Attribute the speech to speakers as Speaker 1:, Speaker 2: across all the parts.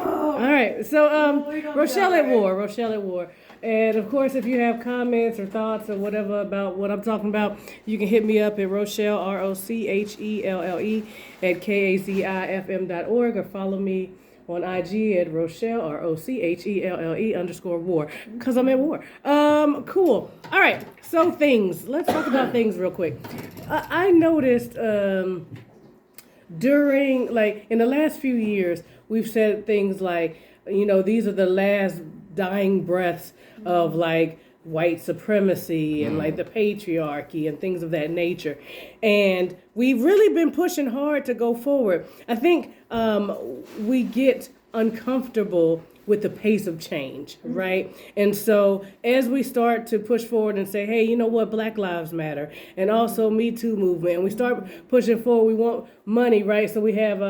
Speaker 1: All right. So Rochelle at War. Rochelle at War. And of course, if you have comments or thoughts or whatever about what I'm talking about, you can hit me up at Rochelle, Rochelle, at KAZIFM.org, or follow me on IG at Rochelle, Rochelle_war, because I'm at war. Cool. All right. So things. Let's talk about things real quick. I noticed during, like, in the last few years, we've said things like, these are the last dying breaths of like white supremacy and like the patriarchy and things of that nature. And we've really been pushing hard to go forward. I think we get uncomfortable with the pace of change, right? And so as we start to push forward and say, hey, you know what, Black Lives Matter, and also Me Too movement, and we start pushing forward, we want money, right? So we have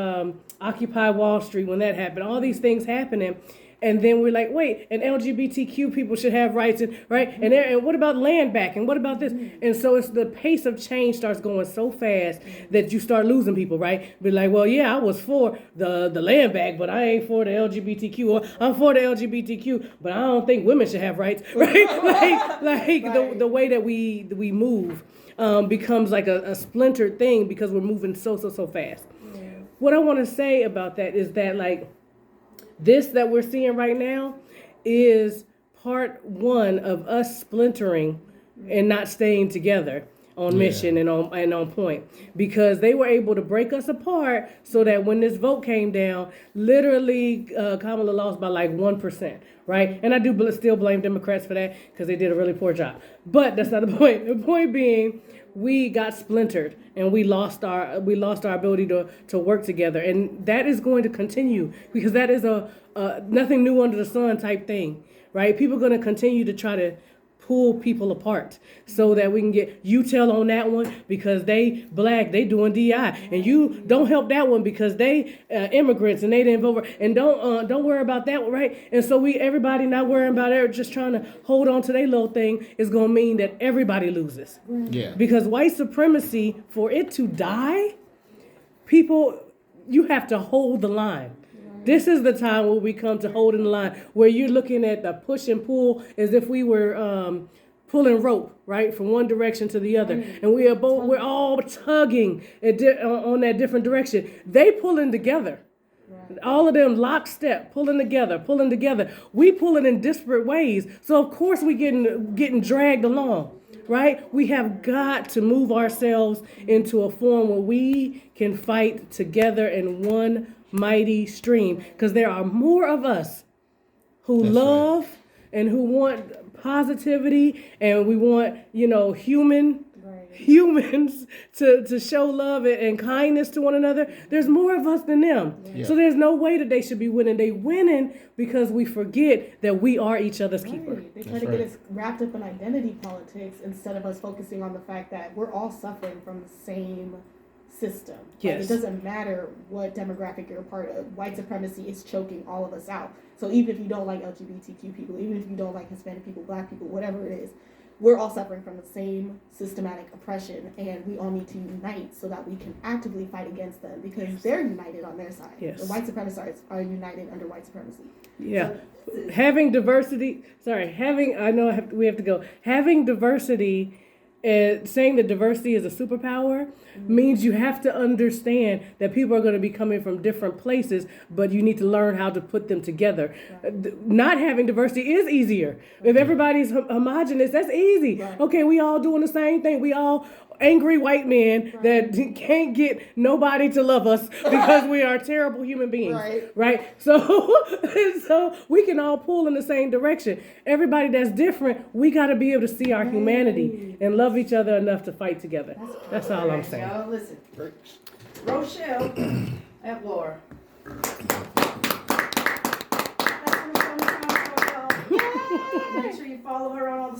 Speaker 1: Occupy Wall Street when that happened, all these things happening. And then we're like, wait, and LGBTQ people should have rights, and right? And what about land back? And what about this? And so it's the pace of change starts going so fast that you start losing people, right? Be like, well, yeah, I was for the land back, but I ain't for the LGBTQ. Or I'm for the LGBTQ, but I don't think women should have rights, right? Like the way that we move becomes like a splintered thing because we're moving so fast. Yeah. What I want to say about that is that, like, this that we're seeing right now is part one of us splintering and not staying together on mission and on point, because they were able to break us apart so that when this vote came down, literally Kamala lost by like 1%, right? And I do still blame Democrats for that because they did a really poor job. But that's not the point. The point being, we got splintered and we lost our ability to work together, and that is going to continue because that is a nothing new under the sun type thing, right? People are going to continue to try to pull people apart so that we can get you tell on that one because they Black, they doing DI, and you don't help that one because they immigrants and they didn't vote, and don't worry about that one, right? And so everybody not worrying about it, just trying to hold on to their little thing is going to mean that everybody loses. Yeah. Because white supremacy, for it to die, people, you have to hold the line. This is the time where we come to holding the line, where you're looking at the push and pull as if we were pulling rope, right, from one direction to the other, and we're all tugging on that different direction. They pulling together, all of them lockstep, pulling together. We pulling in disparate ways, so of course we getting dragged along. Right? We have got to move ourselves into a form where we can fight together in one mighty stream, because there are more of us who love and who want positivity, and we want, humans to show love and kindness to one another. There's more of us than them. Yeah. So there's no way that they should be winning. They winning because we forget that we are each other's keeper.
Speaker 2: They try to get us wrapped up in identity politics instead of us focusing on the fact that we're all suffering from the same system. Yes. Like, it doesn't matter what demographic you're a part of. White supremacy is choking all of us out. So even if you don't like LGBTQ people, even if you don't like Hispanic people, Black people, whatever it is, we're all suffering from the same systematic oppression, and we all need to unite so that we can actively fight against them, because they're united on their side. Yes. The white supremacists are united under white supremacy.
Speaker 1: Yeah. So, having diversity, we have to go. Having diversity, saying that diversity is a superpower means you have to understand that people are going to be coming from different places, but you need to learn how to put them together. Right. Not having diversity is easier. If everybody's homogenous, that's easy. Right. Okay, we all doing the same thing. We all angry white men that can't get nobody to love us because we are terrible human beings. Right? So we can all pull in the same direction. Everybody that's different, we got to be able to see our humanity and love each other enough to fight together. That's all I'm saying.
Speaker 3: Y'all listen. Rochelle at war. Make sure you follow her on all the